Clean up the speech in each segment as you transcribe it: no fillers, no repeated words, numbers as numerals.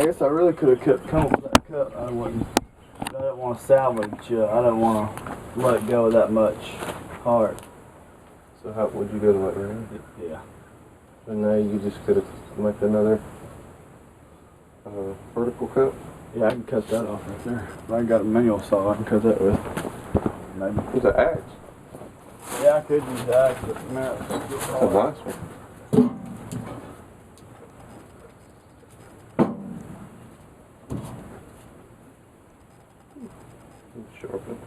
I guess I really could have kept coming with that cut. I didn't want to salvage. I didn't want to let it go that much hard. So how would you go to that round? Yeah. And now you just could have made another vertical cut? Yeah, I can cut that off right there. If I got a manual saw, I can cut that with. Maybe. It's an axe. Yeah, I could use that, but man, It's a nice one. Sharpen.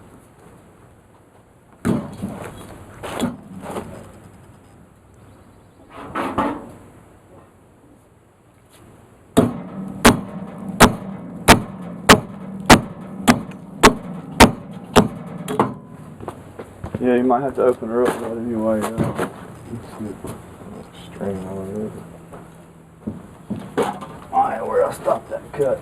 yeah, you might have to open her up that anyway. String on it. Alright, where I stopped that cut.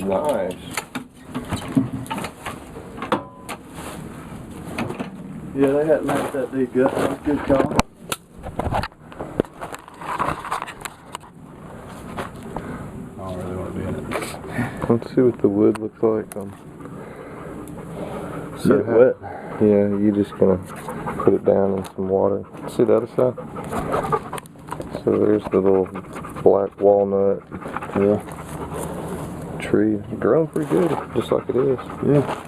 Nice. Yeah, they hadn't made that deep yet. That was a good call. I don't really want to be in it. Let's see what the wood looks like. Get it wet. Yeah, you're just gonna put it down in some water. See the other side? So there's the little black walnut. Yeah. Tree. Growing pretty good, just like it is. Yeah.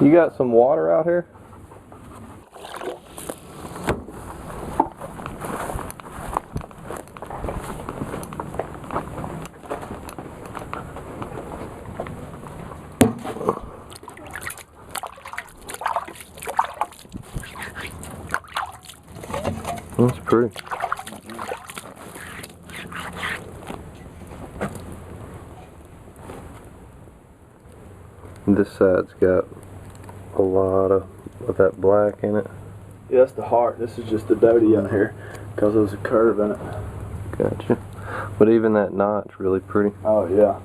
You got some water out here? That's pretty. This side's got a lot of that black in it. Yeah, that's the heart. This is just the doty out here because there's a curve in it. Gotcha. But even that knot's really pretty. Oh, yeah.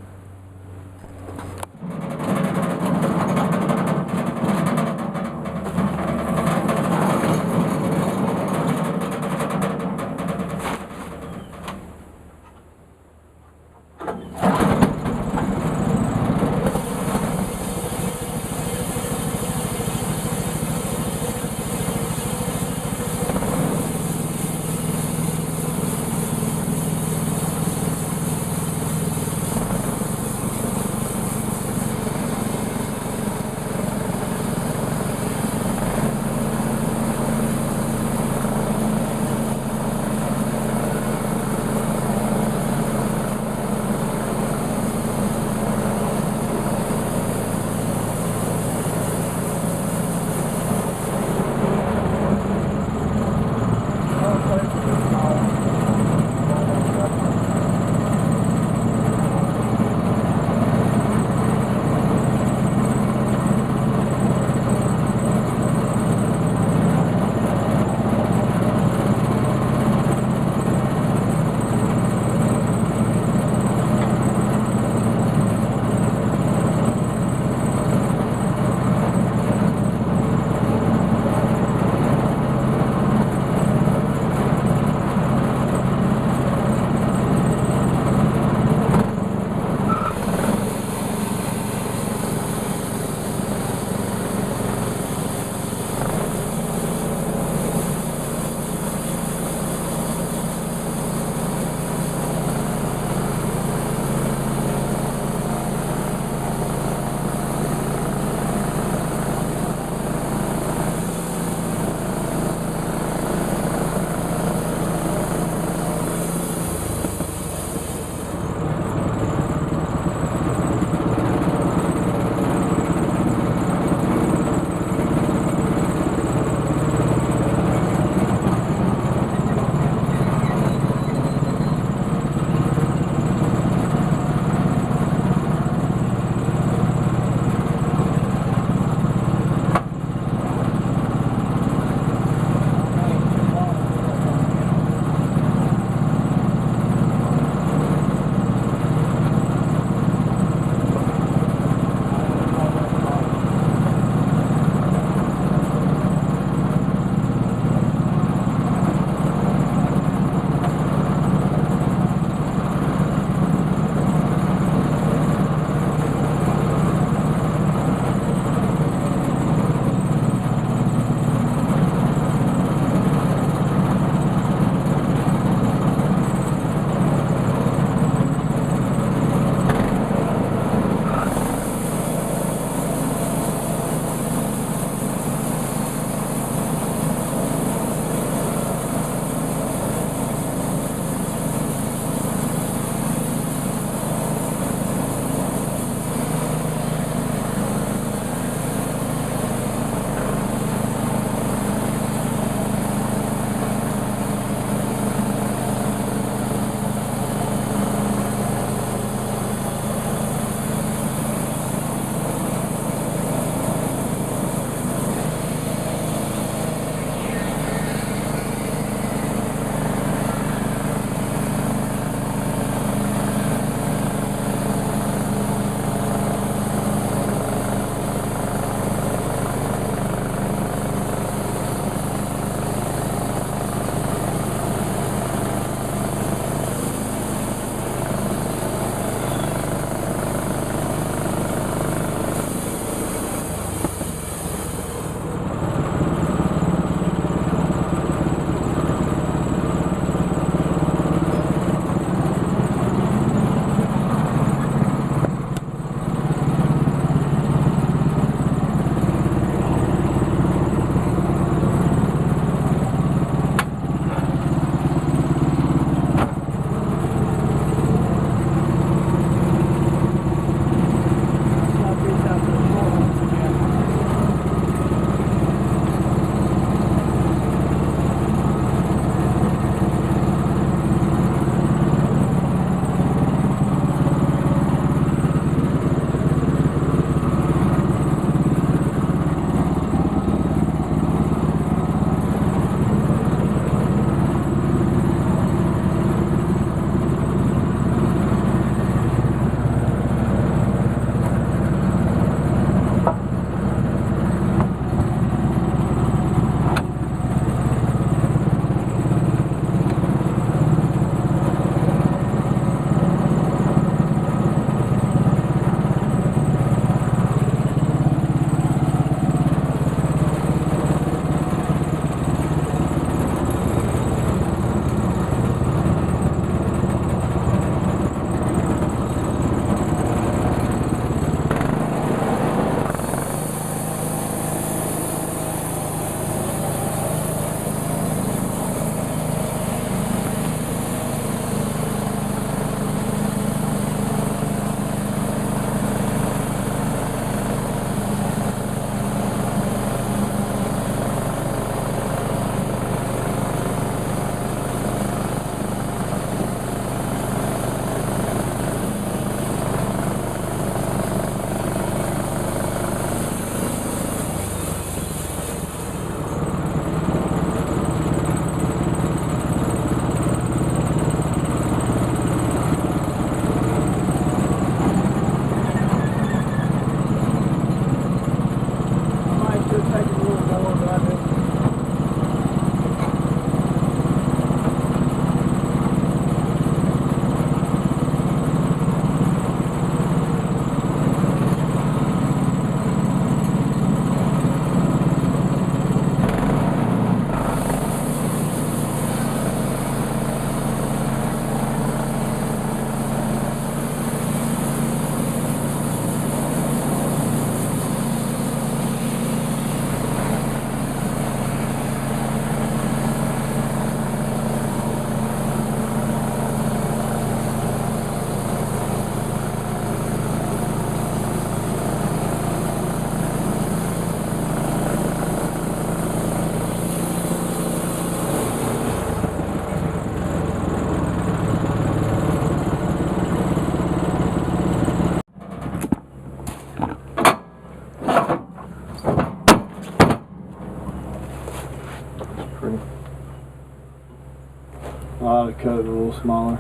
cut it a little smaller.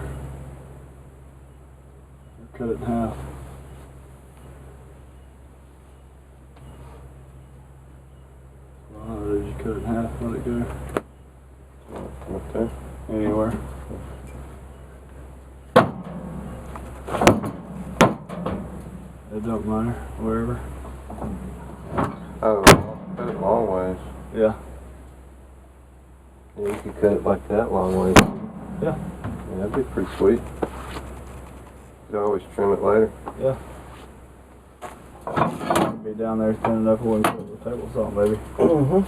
Or cut it in half. Well, did you cut it in half? Let it go. Okay. Anywhere. It don't matter. Wherever. Oh, cut it long ways. Yeah. Yeah, you could cut it like that long ways. Yeah. Yeah, that'd be pretty sweet. You could always trim it later. Yeah. Be down there thin enough we can put the table saw, maybe. Mm-hmm.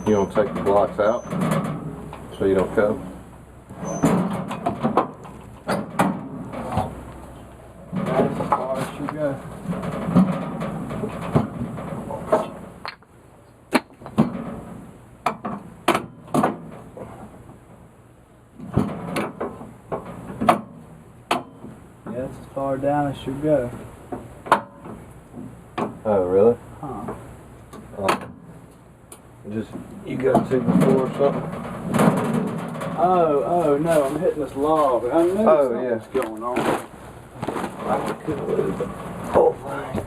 You don't take the blocks out so you don't cut them? That's as far as you go. Yeah, that's as far down as you go. Oh, really? Huh. Just, you got to before or something? Oh, no, I'm hitting this log. I knew Oh, something was going on. I couldn't believe it. Oh, fine.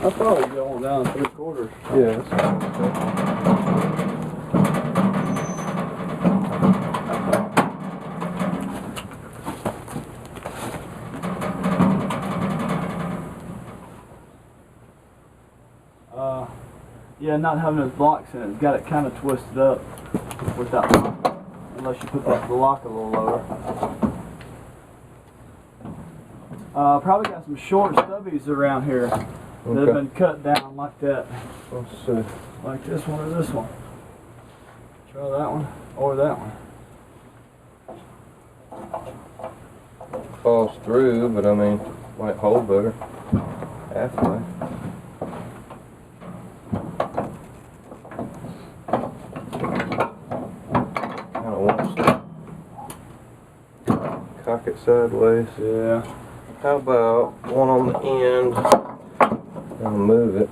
I thought it was going down 3/4. Yeah, that's fine. Yeah, not having those blocks in it, it's got it kind of twisted up with that lock. Unless you put that block a little lower. Probably got some short stubbies around here that have been cut down like that. Let's see. Like this one or this one. Try that one or that one. Falls through, but I mean, might hold better. Halfway. Kind of wants to cock it sideways. Yeah. How about one on the end and move it?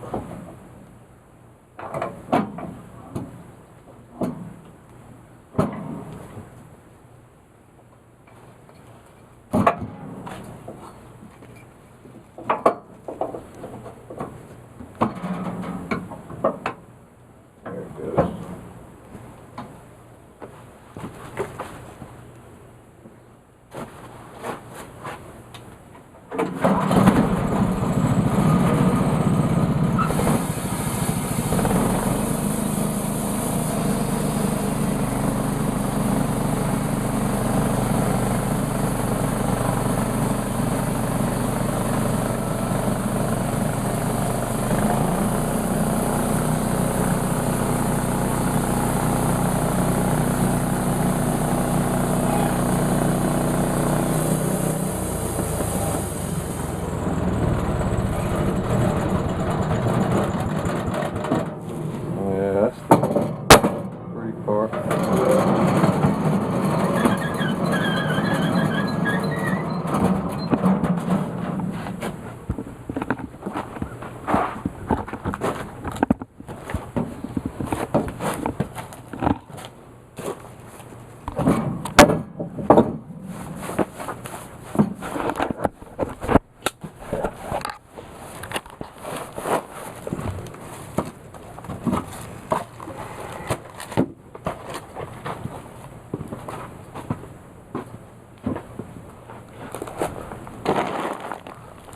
There it goes. Yeah, that's the pretty part.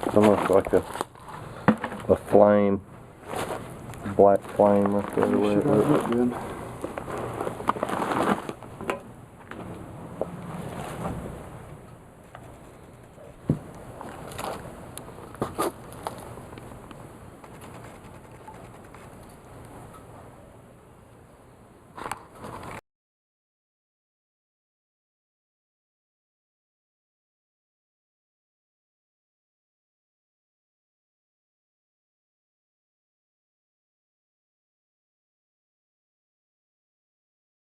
It's almost like a flame, black flame right there. The way it looks. Good.